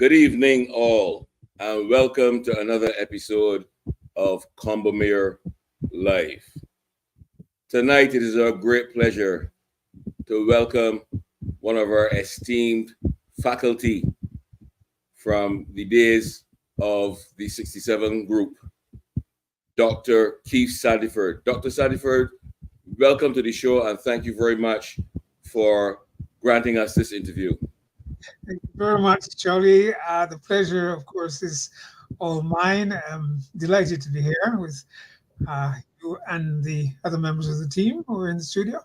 Good evening, all, and welcome to another episode of Combermere Live. Tonight, it is our great pleasure to welcome one of our esteemed faculty from the days of the 67 group, Dr. Keith Sandiford. Dr. Sandiford, welcome to the show, and thank you very much for granting us this interview. Thank you very much, Charlie. The pleasure, of course, is all mine. I'm delighted to be here with you and the other members of the team who are in the studio.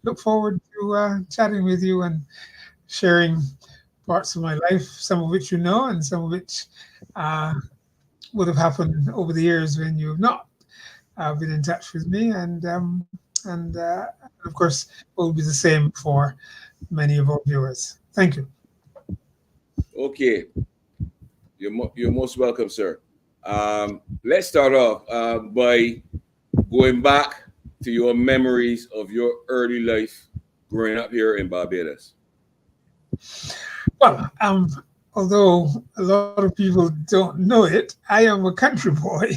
Look forward to chatting with you and sharing parts of my life, some of which you know, and some of which uh, would have happened over the years when you have not been in touch with me. And of course, will be the same for many of our viewers. Thank you. Okay, you're most welcome, sir. Let's start off by going back to your memories of your early life growing up here in Barbados. Well, although a lot of people don't know it, I am a country boy.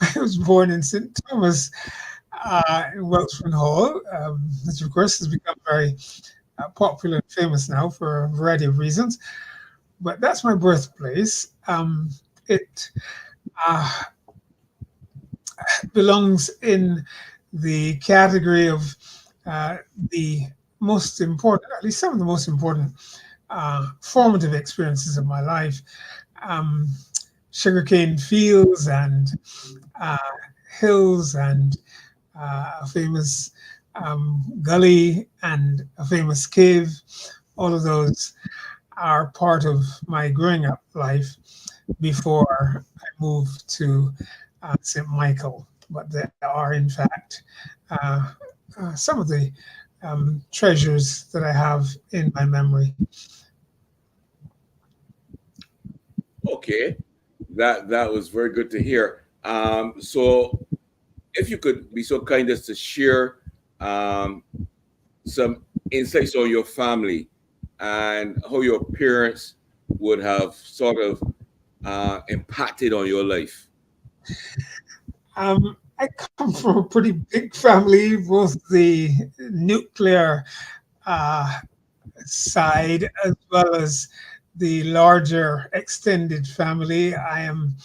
I was born in St. Thomas in Welshman Hall, which of course has become very popular and famous now for a variety of reasons. But that's my birthplace. It uh, belongs in the category of the most important, at least some of the most important formative experiences of my life. Um, Sugarcane fields and uh, hills and a famous gully and a famous cave. All of those are part of my growing up life before I moved to St. Michael. But there are, in fact, uh, some of the treasures that I have in my memory. Okay, that was very good to hear. So, if you could be so kind as to share um, some insights on your family and how your parents would have sort of impacted on your life. I come from a pretty big family, both the nuclear uh, side as well as the larger extended family. I am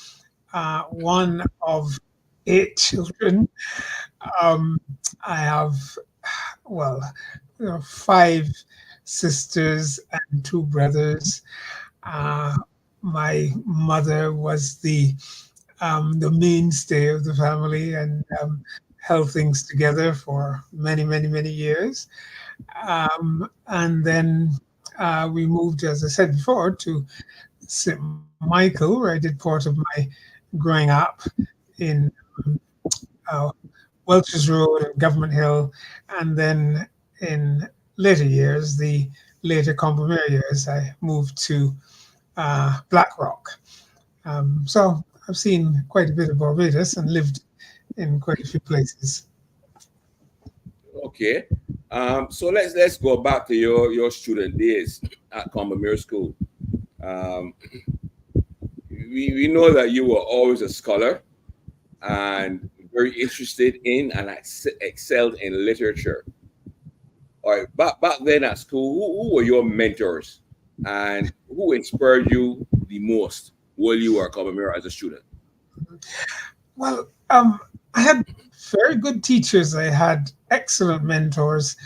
one of 8 children. Um, I have, well, five sisters and two brothers. Uh, my mother was the mainstay of the family and held things together for many, many, many years. And then we moved, as I said before, to St. Michael, where I did part of my growing up in uh, Welch's Road and Government Hill, and then in later years, the later Combermere years, I moved to Blackrock. So I've seen quite a bit of Barbados and lived in quite a few places. Okay, so let's go back to your student days at Combermere School. Um, we know that you were always a scholar and very interested in and excelled in literature. All right, back then at school, who were your mentors and who inspired you the most while you were at Combermere as a student? Well, I had very good teachers. I had excellent mentors,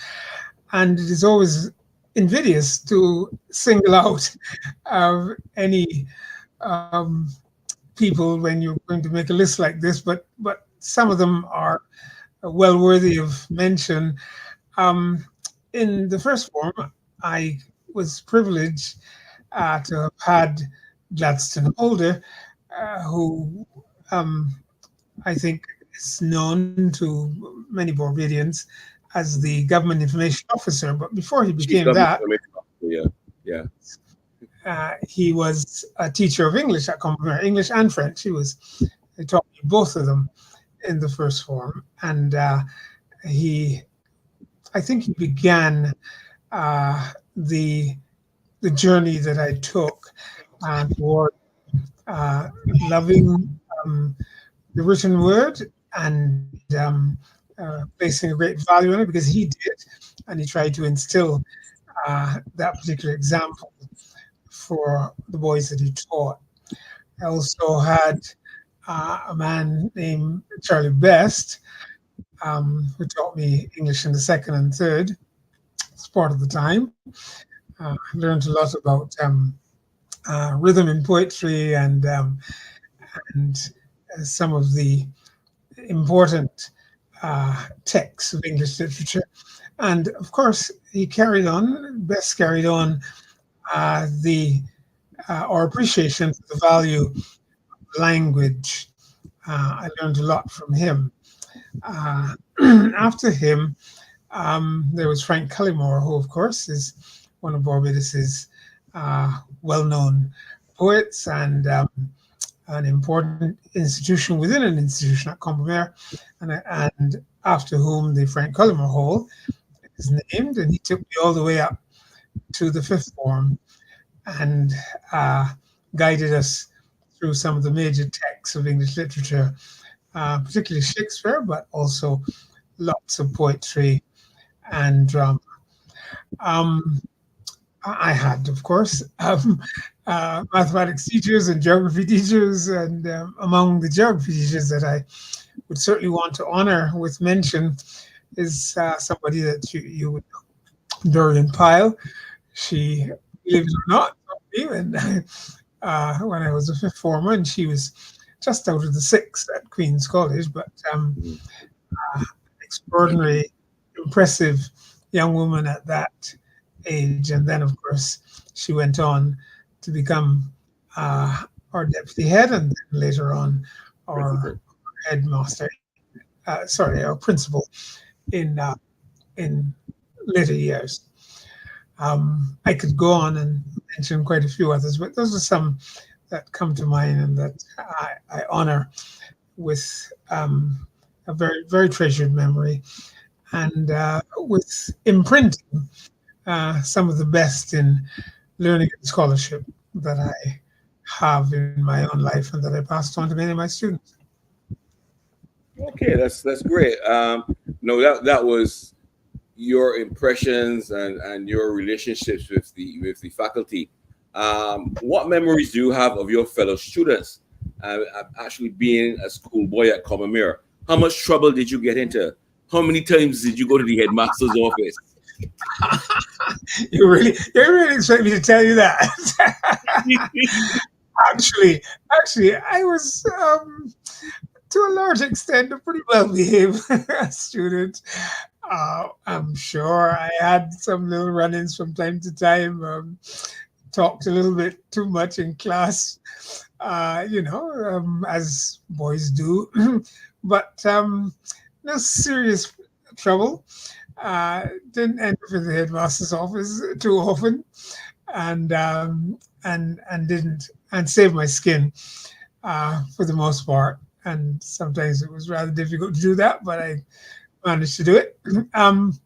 and it is always invidious to single out any um, people when you're going to make a list like this. But some of them are well worthy of mention. Um, in the first form, I was privileged to have had Gladstone Holder, who I think is known to many Barbadians as the government information officer. But before he Chief became Government that, Information Officer, yeah, he was a teacher of English at Combermere, English and French. He taught me both of them in the first form. And he, I think he began the journey that I took toward loving the written word and placing a great value on it because he did, and he tried to instill that particular example for the boys that he taught. I also had a man named Charlie Best, who taught me English in the second and third as part of the time. Learned a lot about rhythm in poetry and some of the important texts of English literature. And of course, he carried on, Best carried on the our appreciation for the value of language. I learned a lot from him. Uh, After him, there was Frank Cullimore, who, of course, is one of Barbados's well-known poets and an important institution within an institution at Combermere, and after whom the Frank Cullimore Hall is named. And he took me all the way up to the fifth form and guided us through some of the major texts of English literature, particularly Shakespeare, but also lots of poetry and drama. Um, I had, of course, mathematics teachers and geography teachers, and among the geography teachers that I would certainly want to honor with mention is somebody that you would know, Dorian Pyle. She, believe it or not, taught me when I was a fifth former, and she was just out of the sixth at Queen's College, but extraordinary, impressive young woman at that age. And then, of course, she went on to become our deputy head, and then later on our headmaster, sorry, our principal in in later years. I could go on and mention quite a few others, but those are some that come to mind and that I honor with a very, very treasured memory, and with imprinting some of the best in learning and scholarship that I have in my own life and that I passed on to many of my students. Okay, that's great. No, that was your impressions and your relationships with the faculty. What memories do you have of your fellow students? Actually being a schoolboy at Combermere, how much trouble did you get into? How many times did you go to the headmaster's office? You really expect me to tell you that? actually, I was to a large extent a pretty well behaved student. I'm sure I had some little run-ins from time to time. Talked a little bit too much in class, as boys do, but no serious trouble. Didn't end up in the headmaster's office too often, and didn't and saved my skin for the most part. And sometimes it was rather difficult to do that, but I managed to do it. Of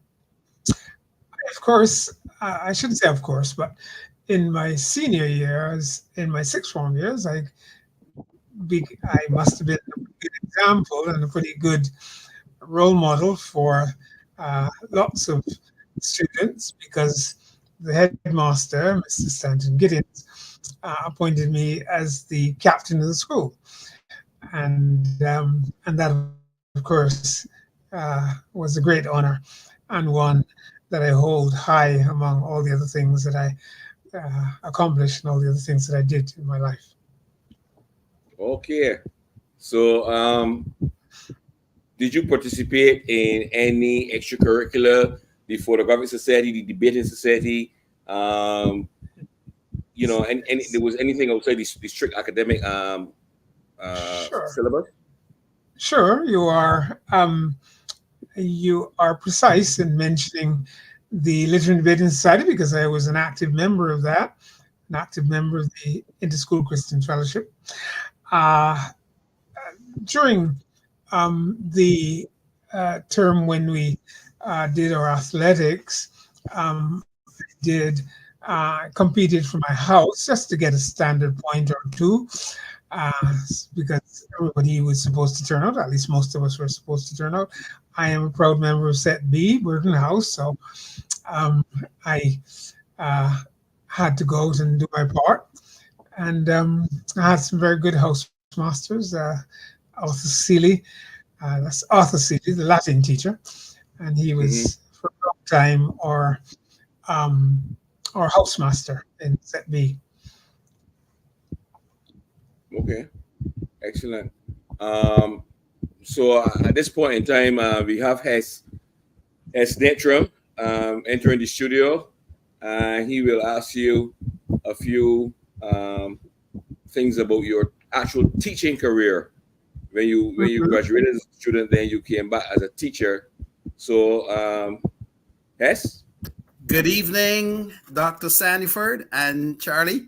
course, I shouldn't say of course, but in my senior years, in my sixth form years, I must have been a good example and a pretty good role model for lots of students because the headmaster, Mr. Stanton Giddens, appointed me as the captain of the school, and that, of course, was a great honor and one that I hold high among all the other things that I accomplished and all the other things that I did in my life. Okay, so did you participate in any extracurricular, the photographic society, the debating society? And there was anything outside the strict academic Sure, syllabus? sure. You are precise in mentioning the Literary and Debating Society because I was an active member of that, an active member of the Interschool Christian Fellowship. Uh, During the term when we did our athletics, did competed for my house just to get a standard point or two, because everybody was supposed to turn out. At least most of us were supposed to turn out. I am a proud member of Set B, Burton House, so I uh, had to go out and do my part. And I had some very good housemasters. Arthur Seeley, that's Arthur Seeley, the Latin teacher, and he Hmm. was for a long time um, our housemaster in Set B. Okay, excellent. Um, so at this point in time, we have Hes Netram entering the studio. He will ask you a few things about your actual teaching career. When you Mhm. graduated as a student, then you came back as a teacher. So, Hes, Good evening, Dr. Sandiford and Charlie.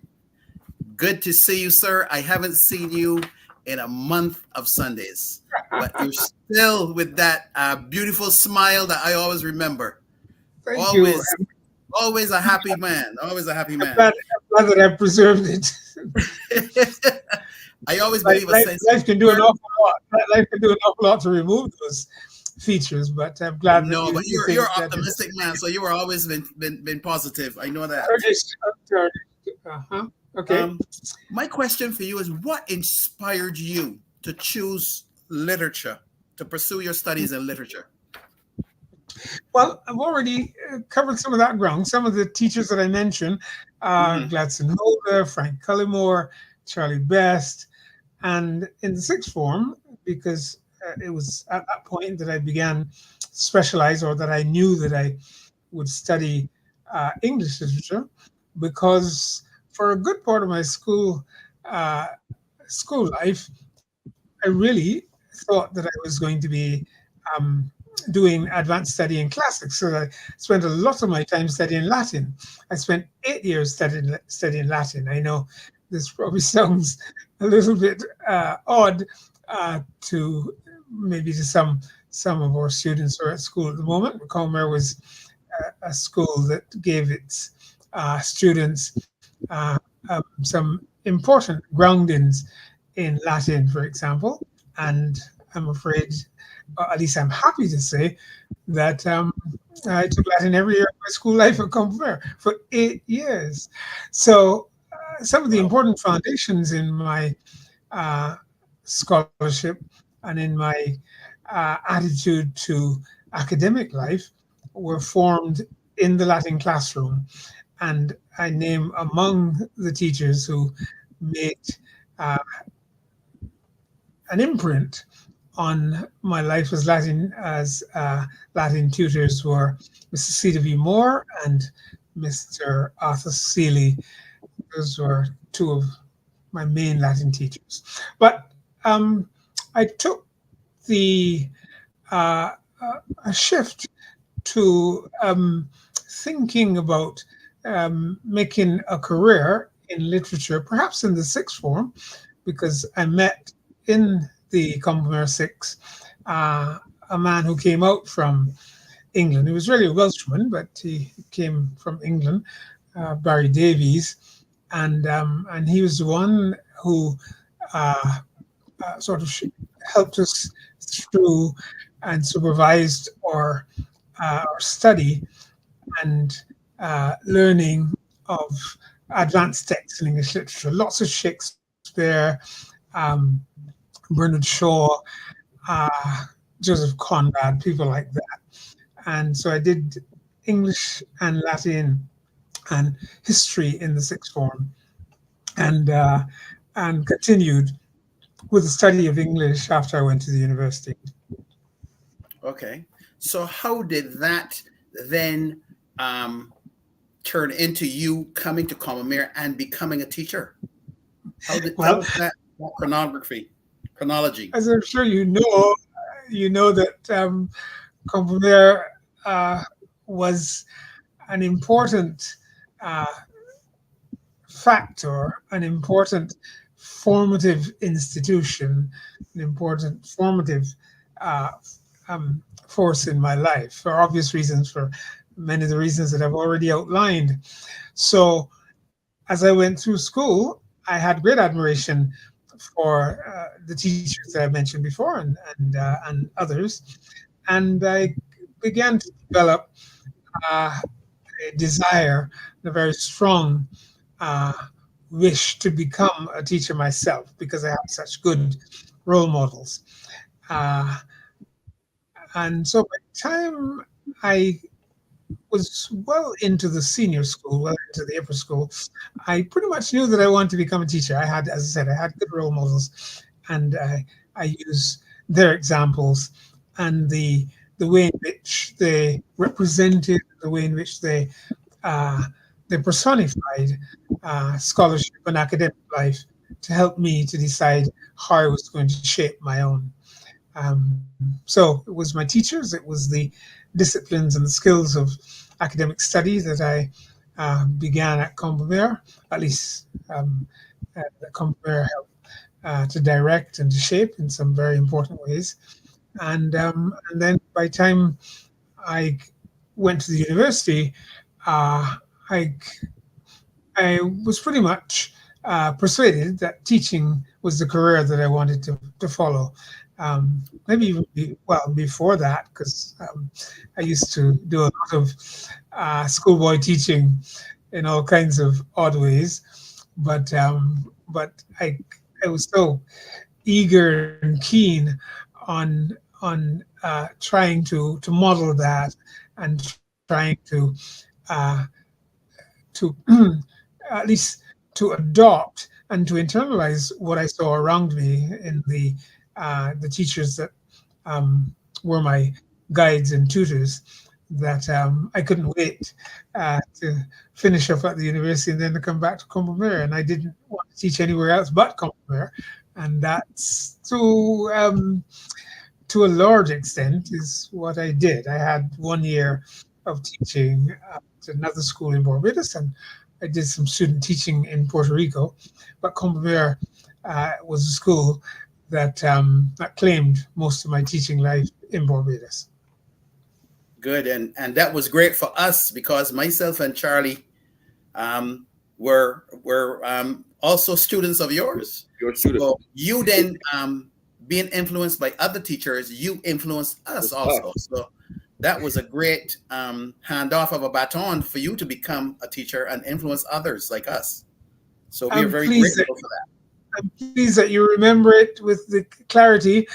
Good to see you, sir. I haven't seen you in a month of Sundays, but you're still with that beautiful smile that I always remember. Thank you. Always, always a happy man. Always a happy I'm man. glad, I'm glad that I preserved it. I always Life, believe a life, sense of life can do an humor. awful lot. Life can do an awful lot to remove those features, but I'm glad that No, but you you're think that it's optimistic man, so you were always been positive. I know that. artist. Uh-huh. Okay. Um, my question for you is what inspired you to choose literature, to pursue your studies in literature? Well, I've already covered some of that ground. Some of the teachers that I mentioned, Hmm. Gladson Holder, Frank Cullimore, Charlie Best, and in the sixth form, because it was at that point that I began to specialize, or that I knew that I would study English literature, because for a good part of my uh, school life, I really thought that I was going to be um, doing advanced study in classics. So I spent a lot of my time studying Latin. I spent 8 years studying Latin. I know this probably sounds a little bit odd to maybe to some of our students who are at school at the moment. Combermere was a school that gave its students some important groundings in Latin, for example. And I'm afraid, or at least I'm happy to say, that I took Latin every year of my school life at Combermere for 8 years. So some of the wow, important foundations in my uh, scholarship and in my attitude to academic life were formed in the Latin classroom. And I name among the teachers who made uh, an imprint on my life as Latin tutors were Mr. C.W. Moore and Mr. Arthur Seeley. Those were two of my main Latin teachers. But I took the a shift to thinking about making a career in literature, perhaps in the sixth form, because I met in the Combermere Six a man who came out from England. He was really a Welshman, but he came from England, Barry Davies, and he was the one who uh, sort of helped us through and supervised our study and learning of advanced texts in English literature. Lots of Shakespeare, um, Bernard Shaw, uh, Joseph Conrad, people like that. And so I did English and Latin and history in the sixth form, and continued with the study of English after I went to the university. Okay. So how did that then um, turn into you coming to Combermere and becoming a teacher? Tell Well, us that chronology? as I'm sure you know that Combermere uh, was an important uh, factor, an important formative institution, an important formative uh, force in my life for obvious reasons, for many of the reasons that I've already outlined. So as I went through school, I had great admiration for the teachers that I mentioned before, and others, and I began to develop a desire, a very strong uh, wish to become a teacher myself because I have such good role models. Uh, and so by the time I was well into the senior school, well into the upper school, I pretty much knew that I wanted to become a teacher. I had, as I said, I had good role models, and I use their examples and the way in which they represented, the way in which uh, they personified scholarship and academic life to help me to decide how I was going to shape my own. So it was my teachers, it was the disciplines and the skills of academic study that I began at Combermere, at least at Combermere helped to direct and to shape in some very important ways. And then by the time I went to the university, uh, I I was pretty much persuaded that teaching was the career that I wanted to follow. Maybe even well before that, because I used to do a lot of schoolboy teaching in all kinds of odd ways. But I was so eager and keen on trying to model that and trying uh, to at least to adopt and to internalize what I saw around me in the teachers that were my guides and tutors. That I couldn't wait to finish up at the university and then to come back to Combermere, and I didn't want to teach anywhere else but Combermere, and that's to a large extent is what I did. I had 1 year of teaching at another school in Barbados, and I did some student teaching in Puerto Rico. But Combermere was a school that claimed most of my teaching life in Barbados. Good, and that was great for us because myself and Charlie were also students of yours. Your student. So you then being influenced by other teachers, you influenced us also. So that was a great handoff of a baton for you to become a teacher and influence others like us. So we are very grateful for that. I'm pleased that you remember it with the clarity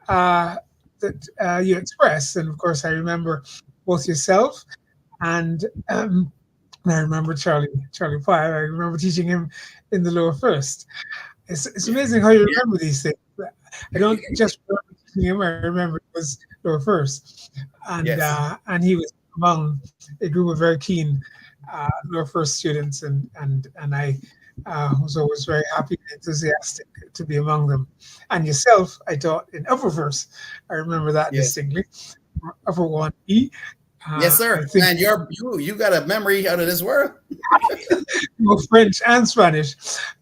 that you express. And of course, I remember both yourself and I remember Charlie Pye. I remember teaching him in the lower first. It's amazing how you remember these things. I don't just remember teaching him. I remember it was lower first, and he was among a group of very keen lower first students, and I was always very happy and enthusiastic to be among them. And yourself, I taught in upper first. I remember that distinctly. Upper 1E. Yes, sir. And you got a memory out of this world. French and Spanish,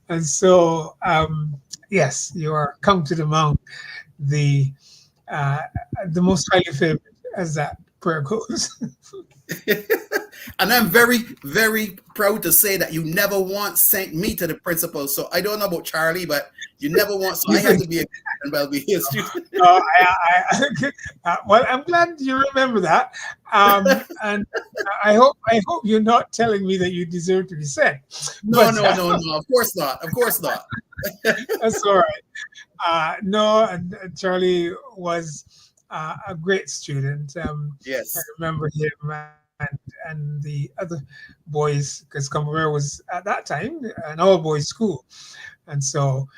and so yes, you are counted among the most highly favored, as that prayer goes. And I'm very, very proud to say that you never once sent me to the principal. So I don't know about Charlie, but you never once. So I had to be a well be a student. Well, I'm glad you remember that, and I hope you're not telling me that you deserve to be sent. No. Of course not. Of course not. That's all right. No, and Charlie was a great student. Yes, I remember him and the other boys, because Combermere was at that time an all-boys school, and so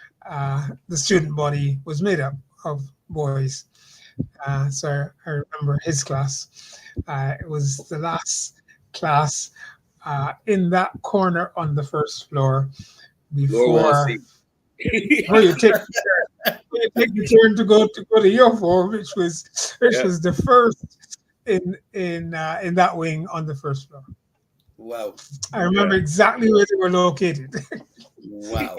the student body was made up of boys. So I remember his class. It was the last class in that corner on the first floor before you take the turn to go to your floor, which was the first in that wing on the first floor. Wow. I remember exactly where they were located. Wow.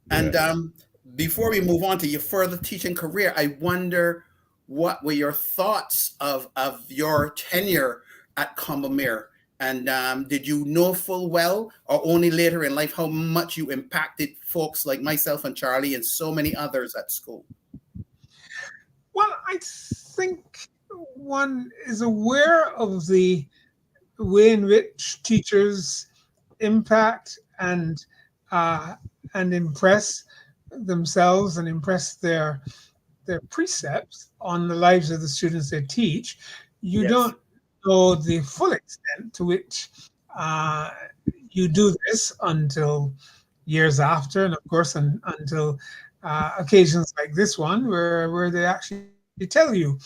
And before we move on to your further teaching career, I wonder what were your thoughts of your tenure at Combermere? And did you know full well, or only later in life, how much you impacted folks like myself and Charlie and so many others at school? Well, I think one is aware of the way in which teachers impact uh, and impress themselves and impress their precepts on the lives of the students they teach. You Yes. don't know the full extent to which uh, you do this until years after, and of course, until occasions like this one, where they actually tell you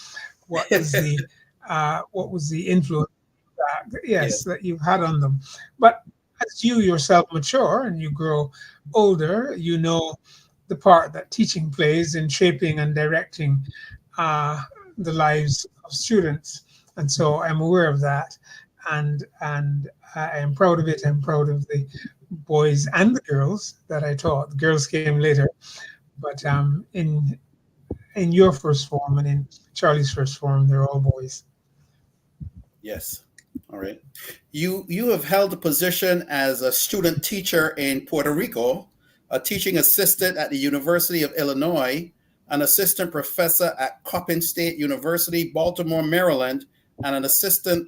what was the influence that, yes, Yes. that you've had on them. But as you yourself mature and you grow older, you know the part that teaching plays in shaping and directing uh, the lives of students. And so I'm aware of that, and I am proud of it. I'm proud of the boys and the girls that I taught. The girls came later, but in your first form and in Charlie's first form, they're all boys. Yes. All right. You have held a position as a student teacher in Puerto Rico, a teaching assistant at the University of Illinois, an assistant professor at Coppin State University, Baltimore, Maryland, and an assistant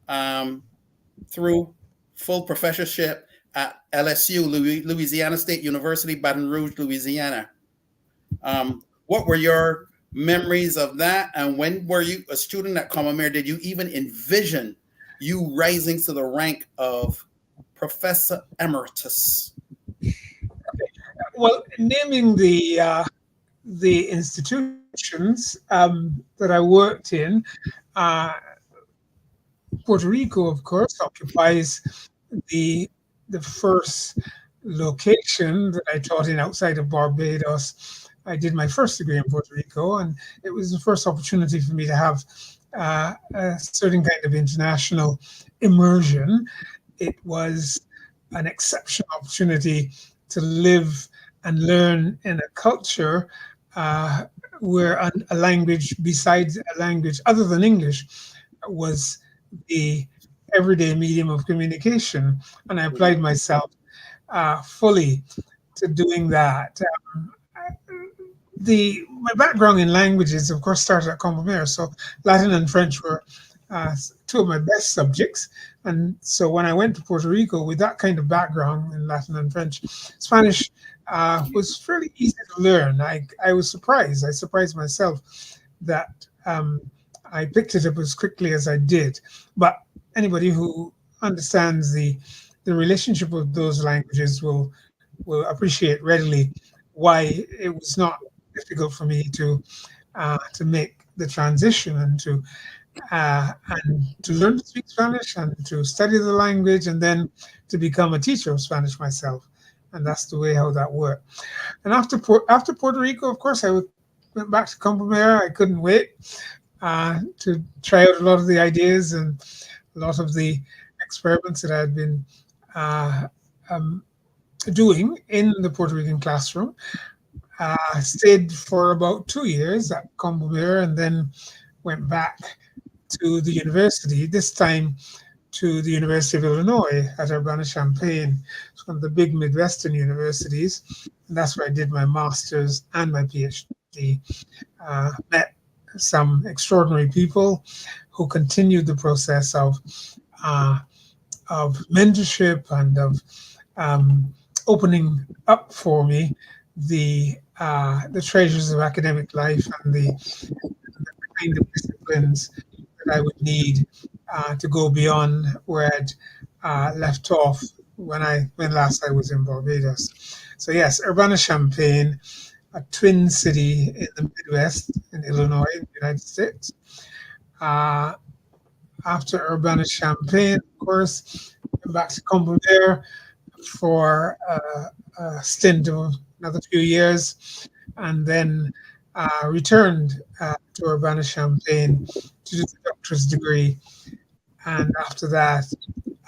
um, through full professorship at LSU, Louisiana State University, Baton Rouge, Louisiana. What were your memories of that? And when were you a student at Combermere? Did you even envision you rising to the rank of Professor Emeritus? Well, naming the institutions that I worked in, uh, Puerto Rico, of course, occupies the the first location that I taught in outside of Barbados. I did my first degree in Puerto Rico, and it was the first opportunity for me to have a certain kind of international immersion. It was an exceptional opportunity to live and learn in a culture uh, where a language besides a language other than English was the everyday medium of communication. And I applied Mhm. myself fully to doing that. The My background in languages, of course, started at Combermere, so Latin and French were two of my best subjects. And so when I went to Puerto Rico with that kind of background in Latin and French, Spanish was fairly easy to learn. I was surprised. I surprised myself that I picked it up as quickly as I did. But anybody who understands the relationship of those languages will appreciate readily why it was not difficult for me to make the transition and to learn to speak Spanish and to study the language and then to become a teacher of Spanish myself. And that's the way how that worked. And after Puerto Rico, of course, went back to Combermere. I couldn't wait to try out a lot of the ideas and a lot of the experiments that I had been uh, um, doing in the Puerto Rican classroom. Stayed for about 2 years at Combermere and then went back to the university, this time to the University of Illinois at Urbana-Champaign. It's one of the big Midwestern universities. And that's where I did my master's and my PhD. Met some extraordinary people who continued the process uh, of mentorship and of opening up for me the treasures of academic life and the kind of disciplines that I would need to go beyond where I'd left off when last I was in Barbados. So yes, Urbana-Champaign, a twin city in the Midwest in Illinois, in the United States. Uh, After Urbana-Champaign, of course, went back to Combermere for a stint of another few years, and then returned to Urbana-Champaign to do the doctor's degree. And after that,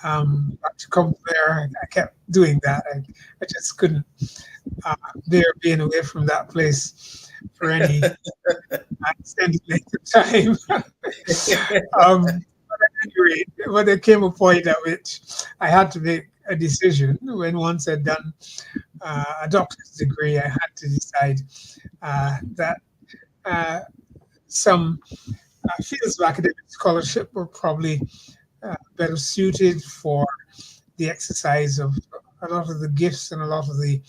back to Combermere, I kept doing that. I just couldn't bear being away from that place for any extended length of time. But at any rate, but there came a point at which I had to make a decision. When once I'd done a doctor's degree, I had to decide that uh, some fields of academic scholarship were probably better suited for the exercise of a lot of the gifts and a lot of the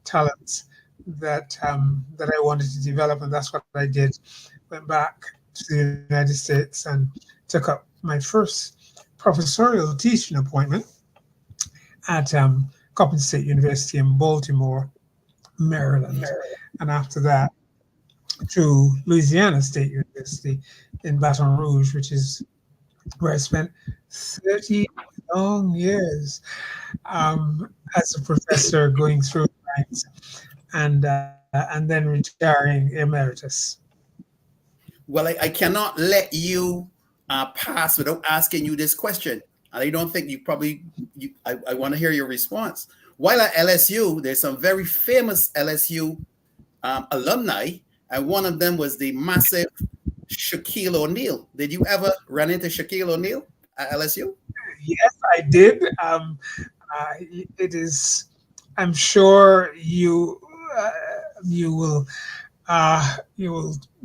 talents that I wanted to develop, and that's what I did. Went back to the United States and took up my first professorial teaching appointment at Coppin State University in Baltimore, Maryland, and after that to Louisiana State University in Baton Rouge, which is where I spent 30 long years as a professor going through science and then retiring emeritus. Well, I cannot let you pass without asking you this question. And I don't think I want to hear your response. While at LSU, there's some very famous LSU alumni, and one of them was the massive Shaquille O'Neal. Did you ever run into Shaquille O'Neal at LSU? Yes, I did. It is. I'm sure you will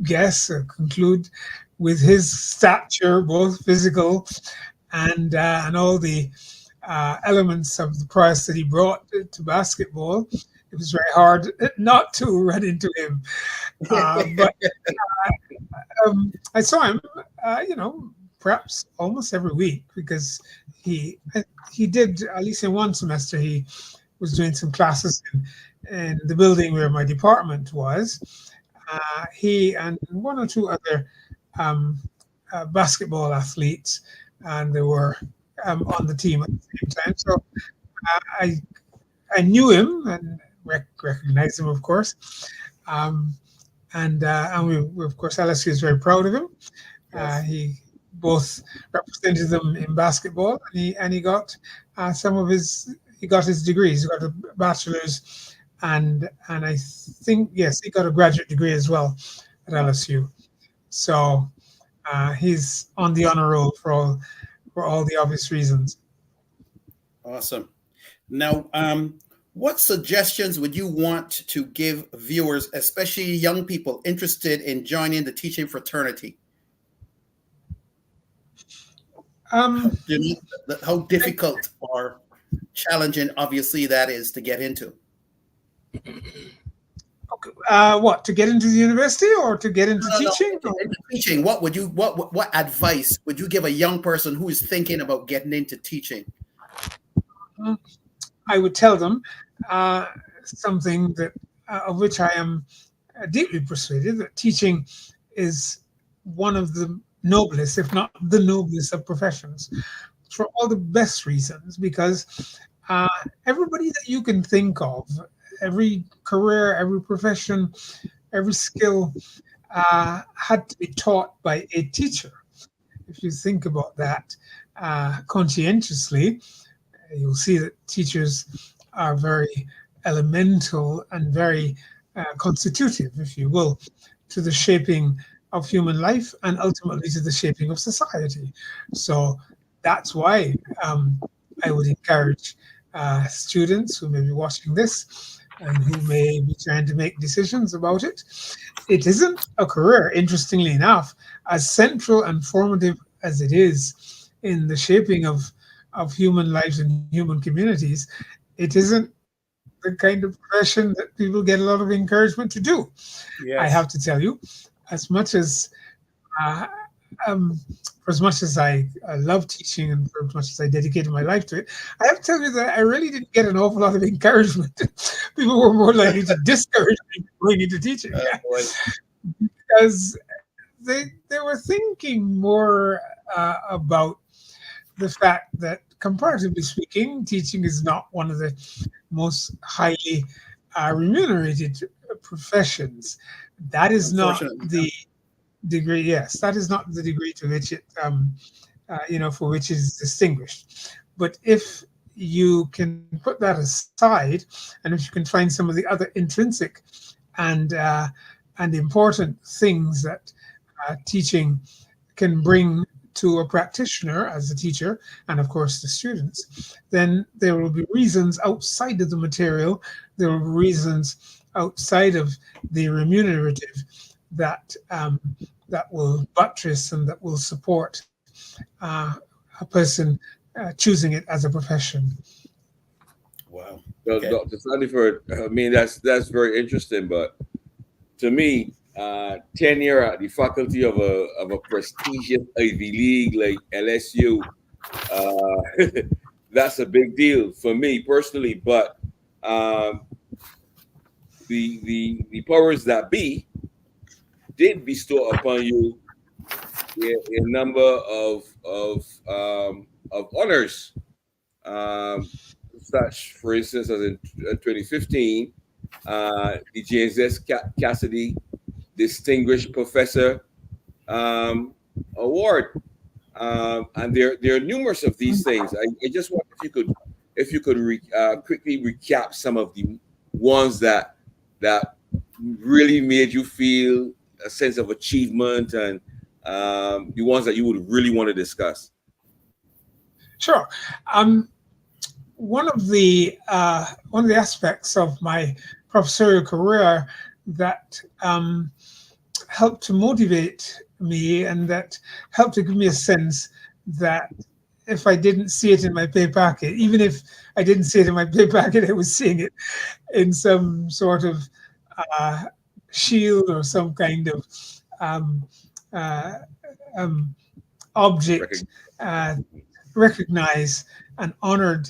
guess or conclude with his stature, both physical and all the elements of the prowess that he brought to basketball. It was very hard not to run into him. But I saw him, perhaps almost every week because he did, at least in one semester, he was doing some classes in the building where my department was. He and one or two other basketball athletes, and they were on the team at the same time. So I knew him and recognized him, of course. And we, of course, LSU is very proud of him. Yes. He both represented them in basketball, and he got he got his degrees. He got a bachelor's, and I think, yes, he got a graduate degree as well at LSU. So he's on the honor roll for all the obvious reasons. Awesome. Now, what suggestions would you want to give viewers, especially young people interested in joining the teaching fraternity? How difficult or challenging, obviously, that is to get into. Okay. What, to get into the university or to get into teaching? Into teaching. What advice would you give a young person who is thinking about getting into teaching? I would tell them something that of which I am deeply persuaded, that teaching is one of the noblest, if not the noblest, of professions, for all the best reasons. Because everybody that you can think of, every career, every profession, every skill had to be taught by a teacher. If you think about that conscientiously, you'll see that teachers are very elemental and very constitutive, if you will, to the shaping of human life and ultimately to the shaping of society. So that's why I would encourage students who may be watching this and who may be trying to make decisions about it. It isn't a career, interestingly enough, as central and formative as it is in the shaping of human lives and human communities. It isn't the kind of profession that people get a lot of encouragement to do. Yes. I have to tell you, as much as for as much as I love teaching and for as much as I dedicated my life to it, I have to tell you that I really didn't get an awful lot of encouragement. People were more likely to discourage me going into teaching because they were thinking more about the fact that, comparatively speaking, teaching is not one of the most highly remunerated professions. That is not the degree. Yes, that is not the degree to which it, for which it is distinguished. But if you can put that aside, and if you can find some of the other intrinsic and and important things that teaching can bring to a practitioner as a teacher, and of course the students, then there will be reasons outside of the material, there will be reasons outside of the remunerative that that will buttress and that will support a person choosing it as a profession. Wow. Well, Okay. Dr. Sandiford, I mean, that's very interesting. But to me, tenure at the faculty of a prestigious Ivy League like LSU, that's a big deal for me personally. But um, the powers that be did bestow upon you a number of honors, um, such, for instance, as in 2015, the James S. Cassidy Distinguished Professor Award, and there are numerous of these things. I just wonder if you could quickly recap some of the ones that really made you feel a sense of achievement, and the ones that you would really want to discuss. Sure. Um, one of the aspects of my professorial career that helped to motivate me and that helped to give me a sense that if I didn't see it in my pay packet, even if I didn't see it in my pay packet, I was seeing it in some sort of uh, shield or some kind of um, uh, um, object uh, recognized and honored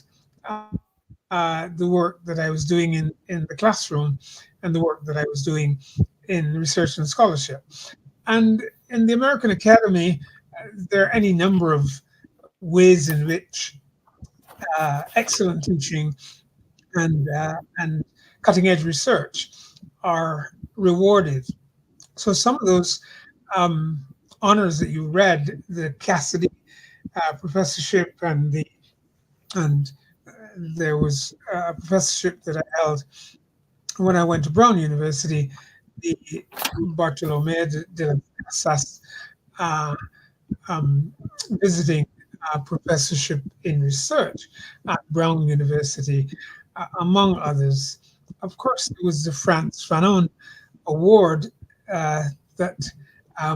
the work that I was doing in the classroom and the work that I was doing in research and scholarship. And in the American Academy, there are any number of ways in which excellent teaching and cutting edge research are rewarded. So some of those um, honors that you read, the Cassidy professorship and there was a professorship that I held when I went to Brown University, the Bartolomé de las Casas uh, um, visiting professorship in research at Brown University, among others. Of course, it was the Frantz Fanon Award uh, that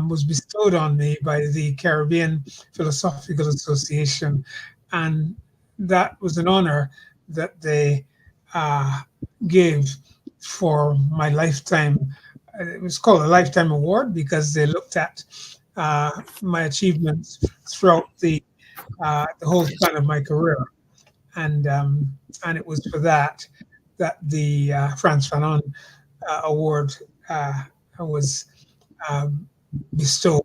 was bestowed on me by the Caribbean Philosophical Association, and that was an honor that they uh, gave for my lifetime. It was called a lifetime award because they looked at my achievements throughout the whole span of my career, and it was for that that the Frantz Fanon award was um, bestowed,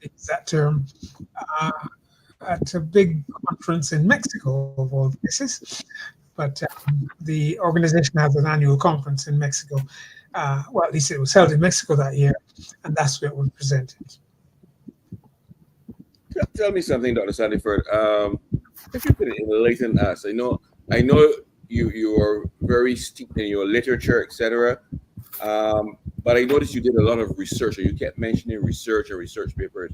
is that term, uh, at a big conference in Mexico, of all places. But the organization has an annual conference in Mexico. Well, at least it was held in Mexico that year, and that's where it was presented. Tell me something, Dr. Sandiford. If you could enlighten us, I know you are very steeped in your literature, etc. But I noticed you did a lot of research, or you kept mentioning research or research papers.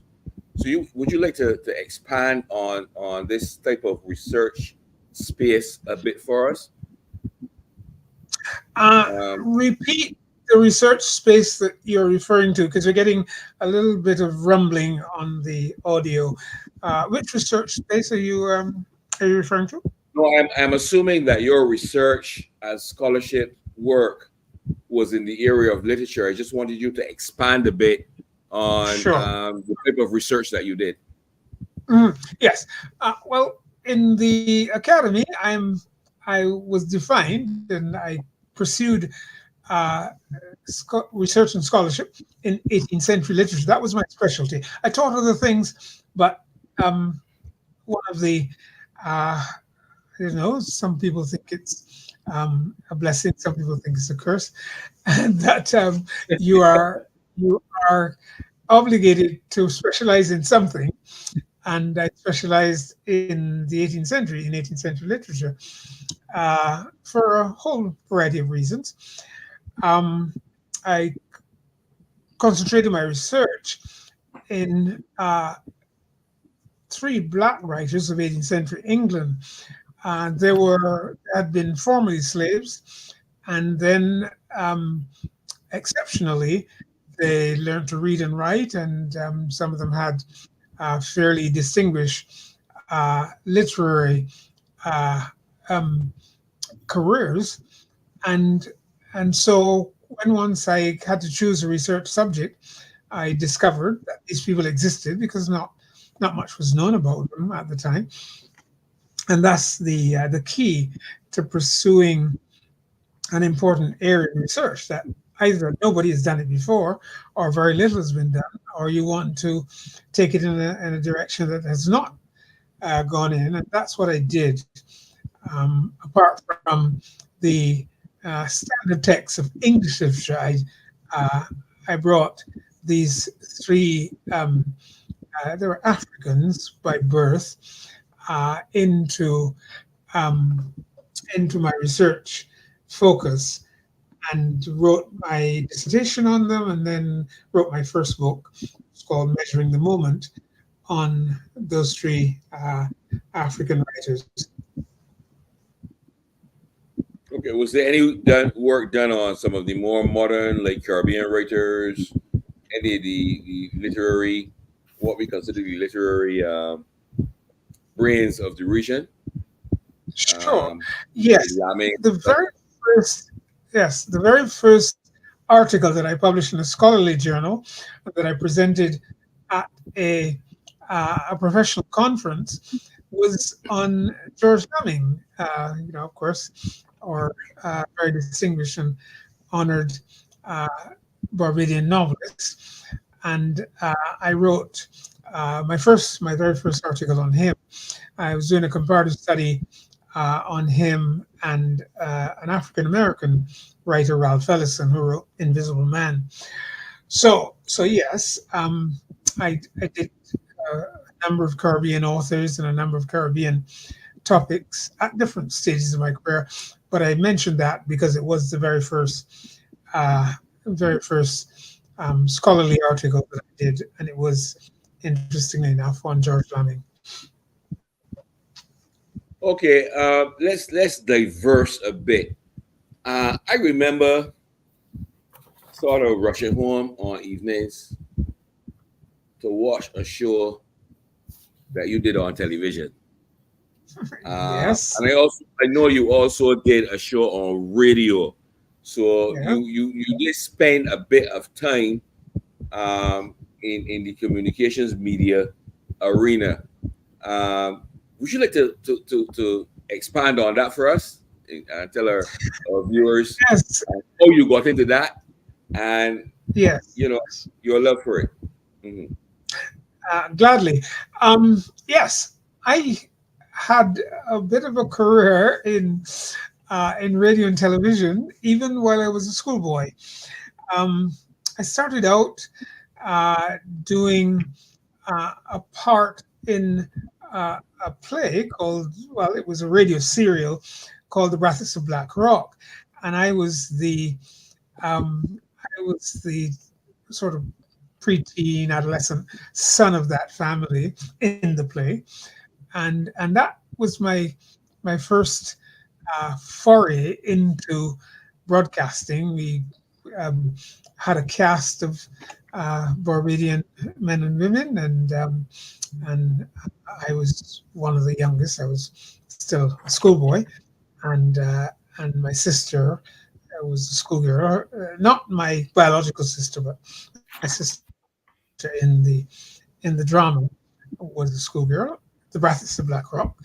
So would you like to expand on this type of research space a bit for us? Repeat the research space that you're referring to, because we're getting a little bit of rumbling on the audio. Which research space are you referring to? No, I'm assuming that your research as scholarship work was in the area of literature. I just wanted you to expand a bit on Sure. the type of research that you did. Yes. Well, in the academy, I was defined and I pursued uh, research and scholarship in 18th century literature. That was my specialty. I taught other things, but one of the some people think it's a blessing, some people think it's a curse, and that you are you are obligated to specialize in something. And I specialized in the 18th century, in 18th century literature, for a whole variety of reasons. Um, I concentrated my research in three black writers of 18th century England. They had been formerly slaves, and then exceptionally, they learned to read and write, and some of them had fairly distinguished literary uh, um, careers. And so when once I had to choose a research subject, I discovered that these people existed because not much was known about them at the time, and that's the key to pursuing an important area of research, that either nobody has done it before, or very little has been done, or you want to take it in a direction that has not gone in, and that's what I did. Apart from the standard texts of English literature, uh, I brought these three. They were Africans by birth into my research focus, and wrote my dissertation on them, and then wrote my first book. It's called Measuring the Moment, on those three African writers. Okay, was there any work done on some of the more modern, like Caribbean writers, any of the literary, what we consider the literary brains of the region? Sure. Yes. The very first, the very first article that I published in a scholarly journal that I presented at a professional conference was on George Fleming, of course, or very distinguished and honored Barbadian novelist. And I wrote my very first article on him. I was doing a comparative study on him and an African American writer, Ralph Ellison, who wrote Invisible Man. So yes, I did a number of Caribbean authors and a number of Caribbean topics at different stages of my career. But I mentioned that because it was the very first scholarly article that I did, and it was, interestingly enough, on George Fleming. Okay, let's diverse a bit. I remember sort of rushing home on evenings to watch a show that you did on television. Yes. And I know you also did a show on radio. So Yeah. you did spend a bit of time in the communications media arena. Would you like to expand on that for us and tell our viewers Yes. how you got into that and Yes. Your love for it? Mm-hmm. Gladly. Yes, I had a bit of a career in radio and television, even while I was a schoolboy. I started out doing a part in a play called, well, it was a radio serial called The Brothers of Black Rock, and I was the sort of preteen, adolescent son of that family in the play, and that was my first foray into broadcasting. We had a cast of Barbadian men and women, and I was one of the youngest. I was still a schoolboy, and my sister was a schoolgirl, not my biological sister, but my sister in the drama was a schoolgirl, The Brothers of Black Rock.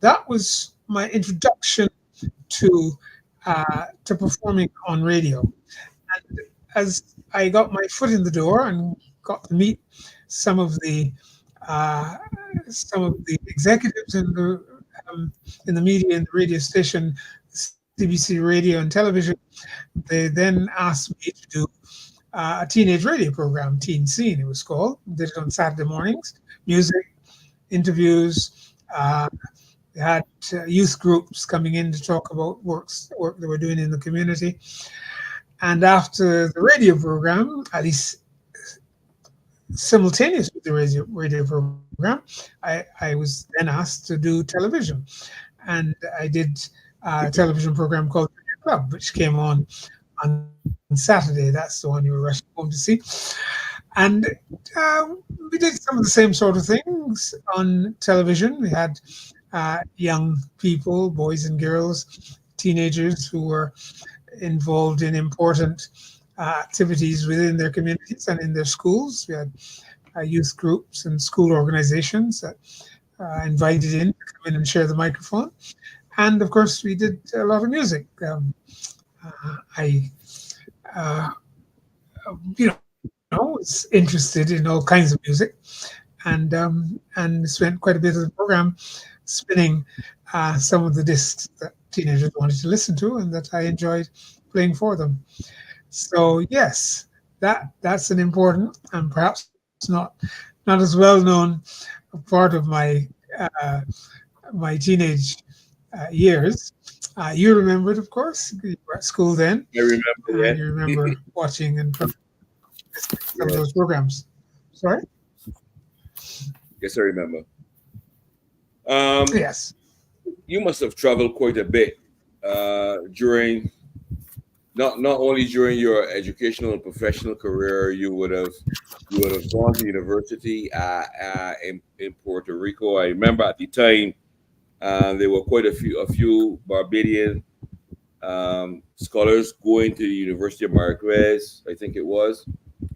That was my introduction to performing on radio. And as I got my foot in the door and got to meet some of the executives in the media and the radio station, CBC radio and television, they then asked me to do a teenage radio program, Teen Scene, it was called. Did it on Saturday mornings, music, interviews. They had youth groups coming in to talk about work they were doing in the community. And after the radio program, at least simultaneous with the radio program, I was then asked to do television, and I did a television program called Club, which came on Saturday. That's the one you were rushing home to see. And we did some of the same sort of things on television. We had young people, boys and girls, teenagers who were involved in important activities within their communities and in their schools. We had youth groups and school organizations that invited in to come in and share the microphone. And of course, we did a lot of music. I, uh, was interested in all kinds of music, and spent quite a bit of the program spinning some of the discs that teenagers wanted to listen to and that I enjoyed playing for them. So yes, that's an important and perhaps not as well known part of uh, my teenage years. You remember it, of course. You were at school then, I remember, and yeah. you remember watching and some of Yes, those programs. Sorry. yes, I remember. Um, Yes. you must have traveled quite a bit during not only during your educational and professional career. You would have gone to university in Puerto Rico. I remember at the time there were quite a few Barbadian scholars going to the University of Marquez, I think it was.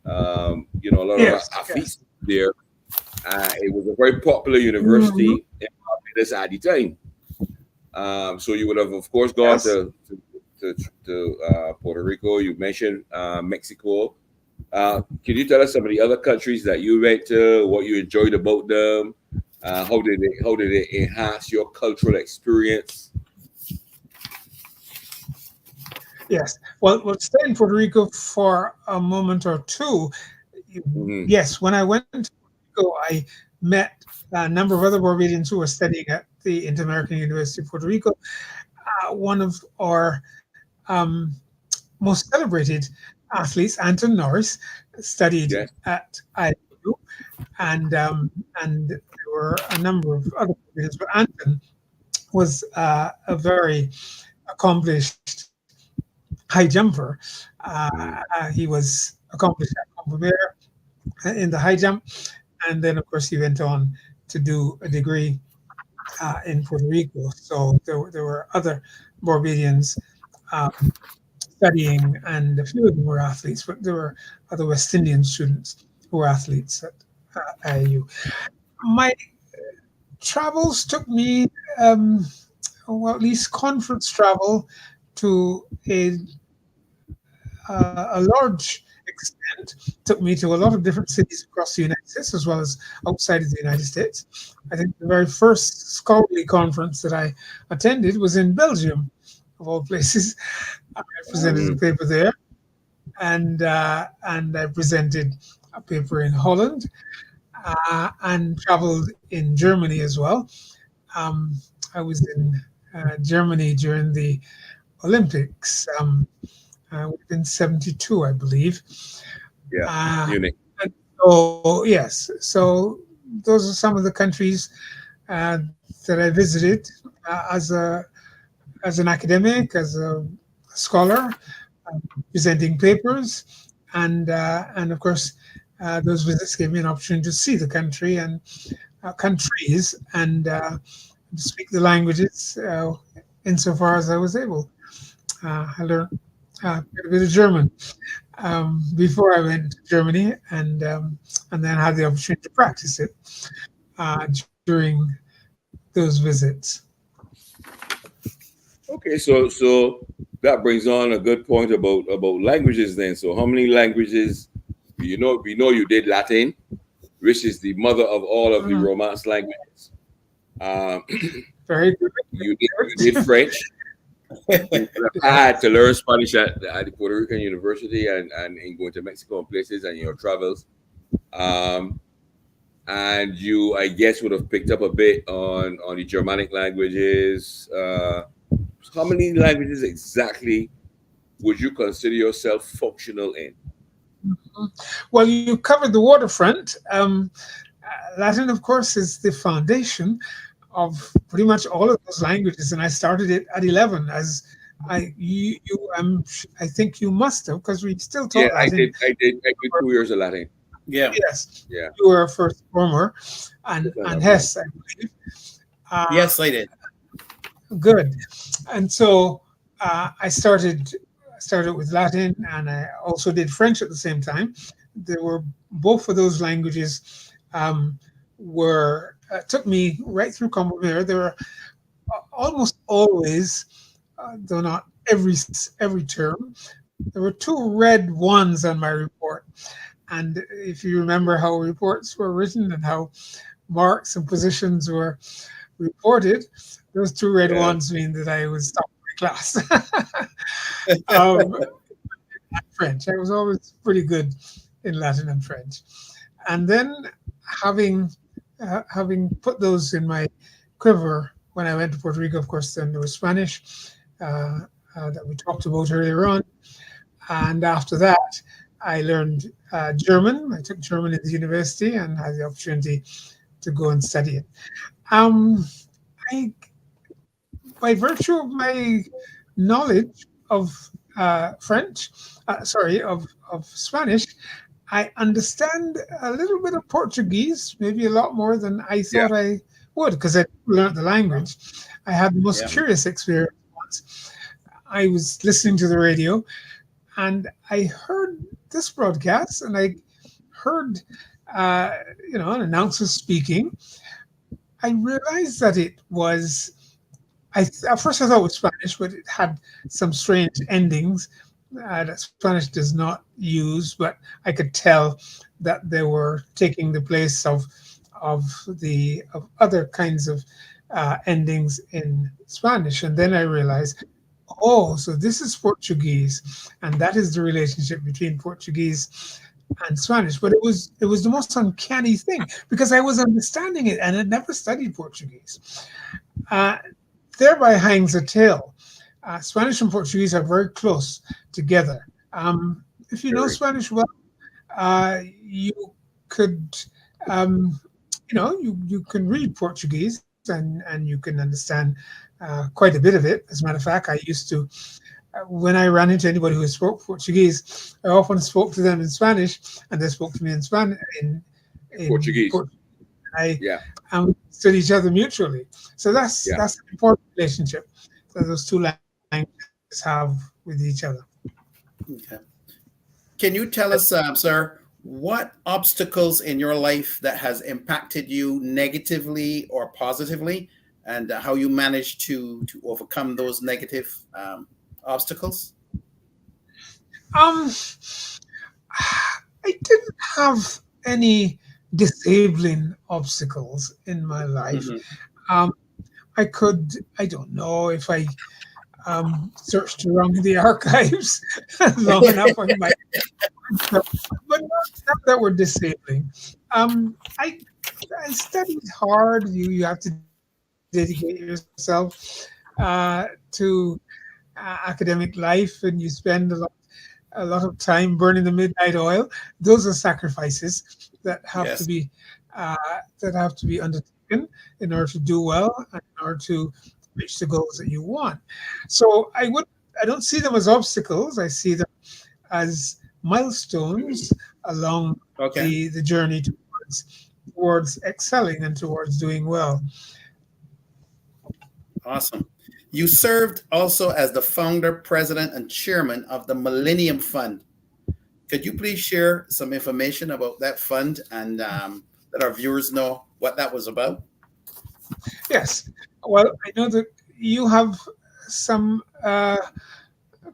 A lot of Yes. athletes there. It was a very popular Mhm. university in Barbados at the time. So you would have, of course, gone Yes. to Puerto Rico. You mentioned Mexico. Can you tell us some of the other countries that you went to? What you enjoyed about them? How did it enhance your cultural experience? Yes. Well, we'll stay in Puerto Rico for a moment or two. Hmm. Yes, when I went to Puerto Rico, I met a number of other Barbadians who were studying at the Inter-American University of Puerto Rico. One of our most celebrated athletes, Anton Norris, studied Yes. at IU, and there were a number of other Barbadians, but Anton was a very accomplished high jumper. He was accomplished at Combermere in the high jump, and then of course he went on to do a degree in Puerto Rico. So there were other Barbadians um, studying, and a few of them were athletes, but there were other West Indian students who were athletes at IU. My travels took me, well, at least conference travel, to a large extent, took me to a lot of different cities across the United States as well as outside of the United States. I think the very first scholarly conference that I attended was in Belgium, of all places. I presented a Hmm. paper there, and I presented a paper in Holland, and traveled in Germany as well. Um, I was in Germany during the Olympics. Would have been 72, I believe. Yeah. Uh, Munich. and so, yes, so those are some of the countries uh, that I visited as an academic, as a scholar, presenting papers, and of course, those visits gave me an opportunity to see the country and countries and to speak the languages insofar as I was able. I learned quite a bit of German before I went to Germany, and then had the opportunity to practice it during those visits. Okay, so that brings on a good point about languages then. So how many languages we know you did Latin, which is the mother of all of the Mhm. Romance languages. Um, Very good. you did French. You would have had to learn Spanish at the Puerto Rican University and in going to Mexico and places and your travels. Um, and you, I guess, would have picked up a bit on the Germanic languages. How many languages exactly would you consider yourself functional in? Well, you covered the waterfront. Latin, of course, is the foundation of pretty much all of those languages, and I started it at 11. As I think you must have, because we still Yeah, taught Latin. I did 2 years of Latin. Yeah. Yes, Yeah. you were a first former, Yes, I and have, yeah. Hess, I believe. Uh, Yes, I did. Good. And so I started with Latin, and I also did French at the same time. There were both of those languages were took me right through Combermere. There were almost always, though not every term, there were two red ones on my report. And if you remember how reports were written and how marks and positions were reported, those two red Yeah. ones mean that I was top of my class. um, French, I was always pretty good in Latin and French. And then having having put those in my quiver when I went to Puerto Rico, of course, then there was Spanish uh, that we talked about earlier on. And after that, I learned German. I took German at the university and had the opportunity to go and study it. Um, I, by virtue of my knowledge of French, of Spanish, I understand a little bit of Portuguese, maybe a lot more than I Yeah. thought I would, because I learned the language. I had the most Yeah. curious experience once. I was listening to the radio and I heard this broadcast, and I heard, uh, an announcer speaking. I realized that it was. At first I thought it was Spanish, but it had some strange endings that Spanish does not use. But I could tell that they were taking the place of other kinds of endings in Spanish, and then I realized, oh, so this is Portuguese, and that is the relationship between Portuguese and Spanish. But it was the most uncanny thing because I was understanding it and had never studied Portuguese. Uh, Thereby hangs a tale. Spanish and Portuguese are very close together. If you know Very. Spanish well, you could, you can read Portuguese and you can understand quite a bit of it. As a matter of fact, I used to, when I ran into anybody who spoke Portuguese, I often spoke to them in Spanish, and they spoke to me in Spanish in Portuguese. Portuguese. I Yeah. and we stood each other mutually. So that's Yeah. that's an important relationship that those two languages have with each other. Okay. Can you tell us, sir, what obstacles in your life that has impacted you negatively or positively, and how you managed to overcome those negative obstacles? Um, I didn't have any disabling obstacles in my life. Hmm. Um, I don't know if I searched around the archives long enough, I might, but not that were disabling. Um, I I studied hard. You have to dedicate yourself to academic life, and you spend a lot of time burning the midnight oil. Those are sacrifices Yes. uh, that have to be undertaken in order to do well and in order to reach the goals that you want. So I don't see them as obstacles. I see them as milestones along Okay. the journey towards excelling and towards doing well. Awesome. You served also as the founder, president, and chairman of the Millennium Fund. Could you please share some information about that fund and let our viewers know what that was about? Yes. Well, I know that you have some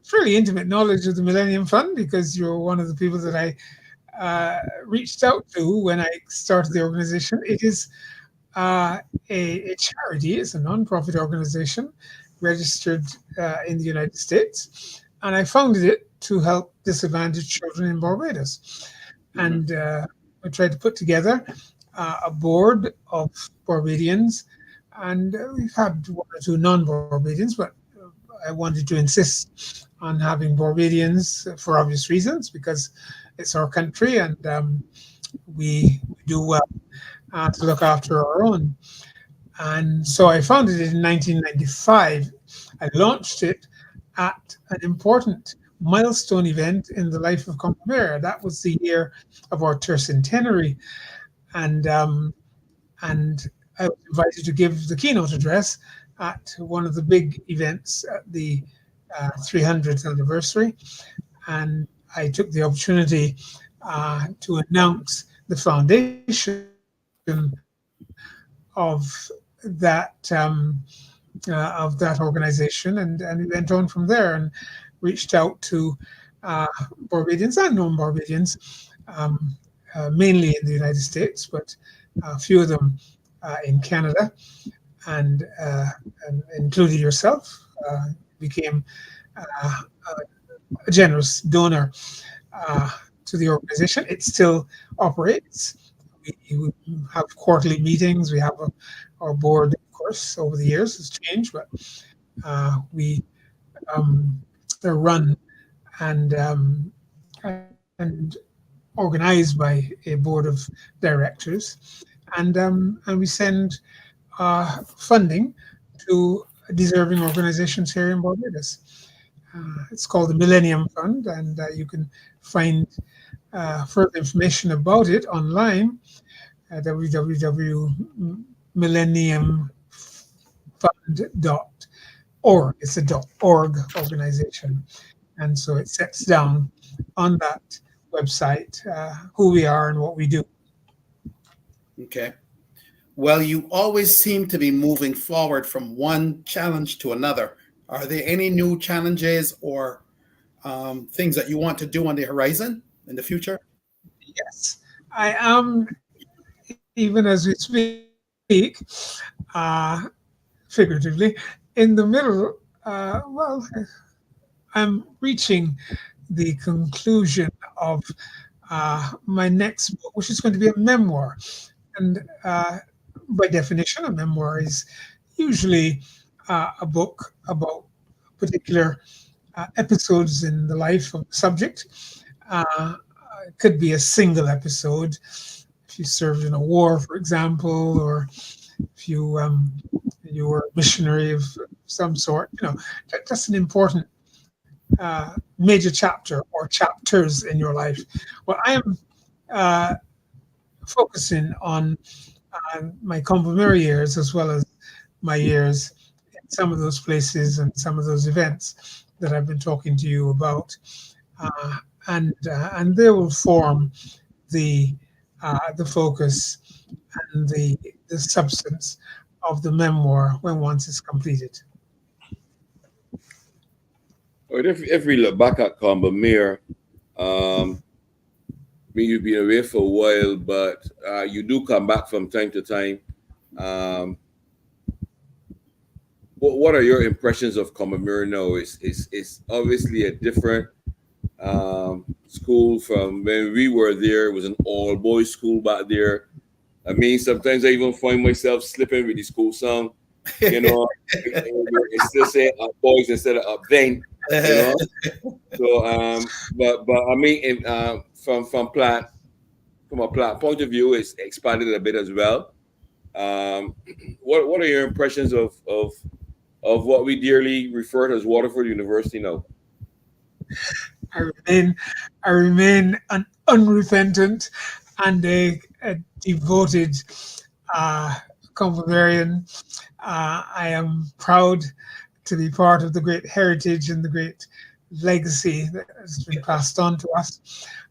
fairly intimate knowledge of the Millennium Fund because you're one of the people that I reached out to when I started the organization. It is uh, a charity, it's a non-profit organization registered in the United States. And I founded it to help disadvantaged children in Barbados. Hmm. And I tried to put together a board of Barbadians. And we've had one or two non-Barbadians, but I wanted to insist on having Barbadians for obvious reasons, because it's our country, and we do well to look after our own. And so I founded it in 1995. I launched it at an important milestone event in the life of Combermere. That was the year of our tercentenary, and and I was invited to give the keynote address at one of the big events at the 300th anniversary, and I took the opportunity to announce the foundation of that organization, and we went on from there and reached out to Barbadians and non-Barbadians, mainly in the United States, but a few of them in Canada, and including yourself, became a generous donor to the organization. It still operates. We have quarterly meetings. We have our board, of course, over the years has changed, but we they're run and and organized by a board of directors, and we send funding to deserving organizations here in Barbados. It's called the Millennium Fund, and you can find further information about it online at www.millenniumfund.org. It's a .org organization, and so it sets down on that website who we are and what we do. Okay. Well, you always seem to be moving forward from one challenge to another. Are there any new challenges or things that you want to do on the horizon in the future? Yes, I am, even as we speak, figuratively, in the middle. Well, I'm reaching the conclusion of my next book, which is going to be a memoir. And by definition, a memoir is usually a book about particular episodes in the life of the subject. It could be a single episode if you served in a war, for example, or if you were a missionary of some sort. That's an important major chapter or chapters in your life. Well, I am focusing on my Combermere years as well as my years in some of those places and some of those events that I've been talking to you about, and they will form the focus and the substance of the memoir when once it's completed. Well, if we look back at Combermere, you've been away for a while, but you do come back from time to time. What are your impressions of Combermere now? It's obviously a different school from when we were there. It was an all-boys school back there. I mean, sometimes I even find myself slipping with the school song. It's still saying up boys instead of up then. So, but I mean, from a Platte point of view, it's expanded a bit as well. What are your impressions of what we dearly refer to as Waterford University now? I remain an unrepentant and a devoted Combermerean. I am proud to be part of the great heritage and the great legacy that has been passed on to us.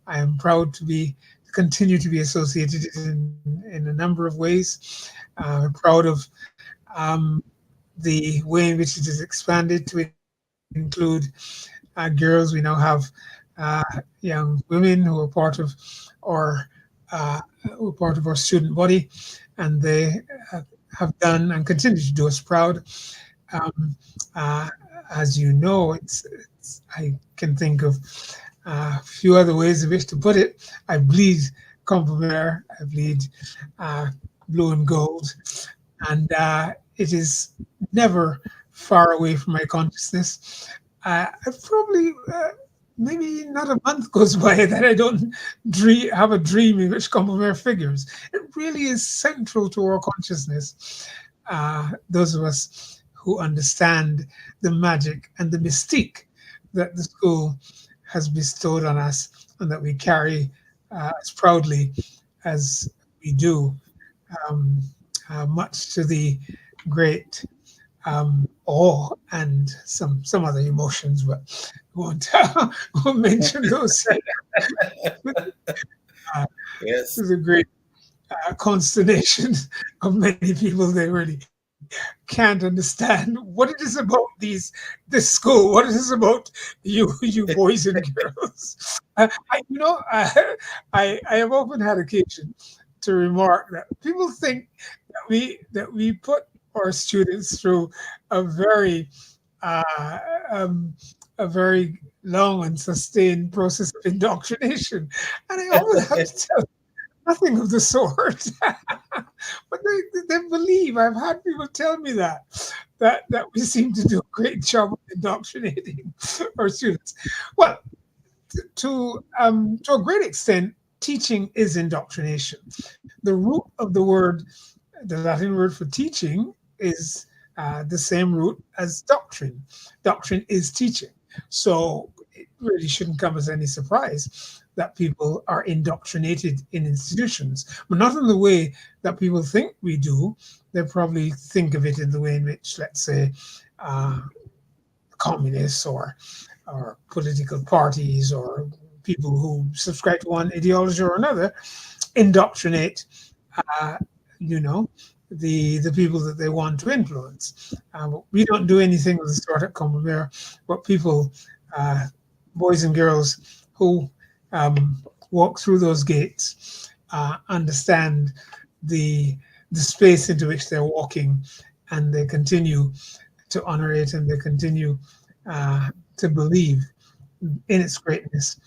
I am proud to continue to be associated in a number of ways. I'm proud of the way in which it has expanded to include girls. We now have young women who are part of our student body, and they have done and continue to do us proud. As you know, I can think of a few other ways in which to put it. I bleed Combermere, I bleed blue and gold, and it is never far away from my consciousness. I probably maybe not a month goes by that I don't have a dream in which Combermere figures. It really is central to our consciousness. Those of us who understand the magic and the mystique that the school has bestowed on us and that we carry as proudly as we do, um, much to the great awe and some other emotions, but won't mention those. Yes. To the great consternation of many people, they really can't understand what it is about this school, what it is about you boys and girls. I have often had occasion to remark that people think that we put our students through a very uh, um, a very long and sustained process of indoctrination, and I always have to tell nothing of the sort. But they believe. I've had people tell me that we seem to do a great job of indoctrinating our students. Well, to a great extent, teaching is indoctrination. The root of the word, the Latin word for teaching, is the same root as doctrine. Doctrine is teaching. So it really shouldn't come as any surprise that people are indoctrinated in institutions, but not in the way that people think we do. They probably think of it in the way in which, let's say, uh, communists or political parties or people who subscribe to one ideology or another indoctrinate, uh, you know, the people that they want to influence. But we don't do anything of the sort at Combermere. But people, uh, boys and girls who walk through those gates, understand the the space into which they're walking, and they continue to honor it, and they continue to believe in its greatness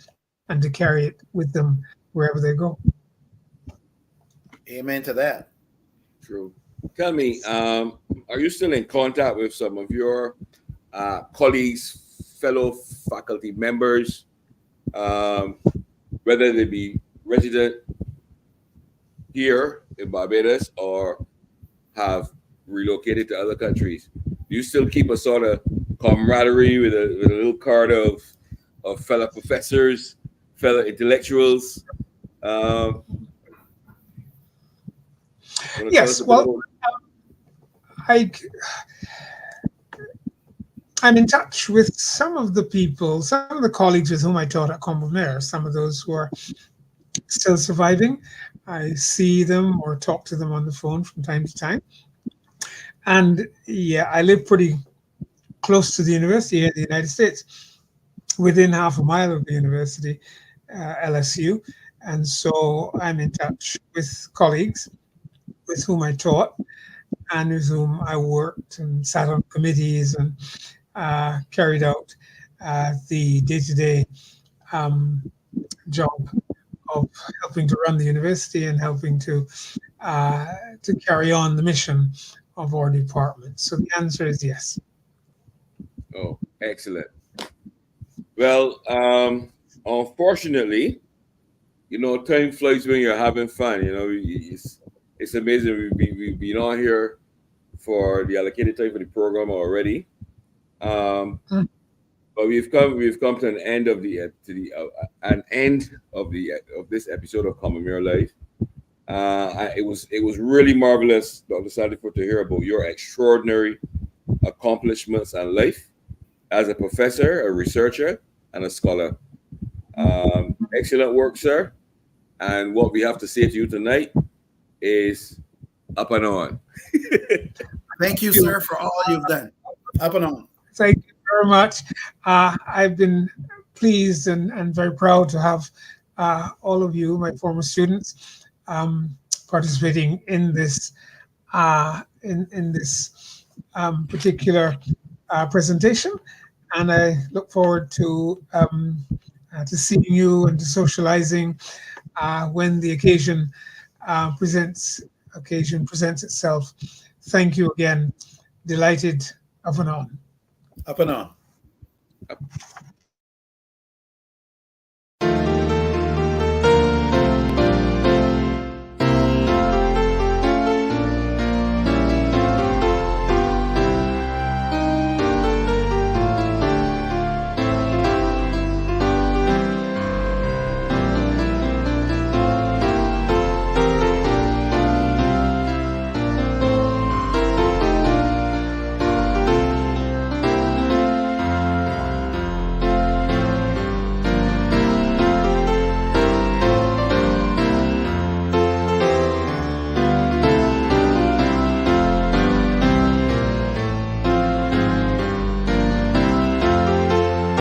and to carry it with them wherever they go. Amen to that. True. Tell me, are you still in contact with some of your colleagues, fellow faculty members, um, whether they be resident here in Barbados or have relocated to other countries? Do you still keep a sort of camaraderie with a little card of fellow professors, fellow intellectuals? Yes, well, I, I'm in touch with some of the people, some of the colleagues with whom I taught at Combermere, some of those who are still surviving. I see them or talk to them on the phone from time to time. And yeah, I live pretty close to the university here in the United States, within half a mile of the university, LSU. And so I'm in touch with colleagues with whom I taught and with whom I worked and sat on committees and carried out the day-to-day job of helping to run the university and helping to carry on the mission of our department. So the answer is yes. Oh, excellent. Well, unfortunately, time flies when you're having fun. It's amazing. We've been on here for the allocated time for the program already, but we've come to an end of this episode of Combermere Life. It was really marvelous, Dr. Sandiford, to hear about your extraordinary accomplishments and life as a professor, a researcher, and a scholar. Excellent work, sir. And what we have to say to you tonight is up and on. Thank you, sir, for all you've done. Up and on. Thank you very much. I've been pleased and very proud to have all of you, my former students, participating in this particular presentation, and I look forward to seeing you and to socializing when the occasion presents itself. Thank you again. Delighted. Up and on. Up and on.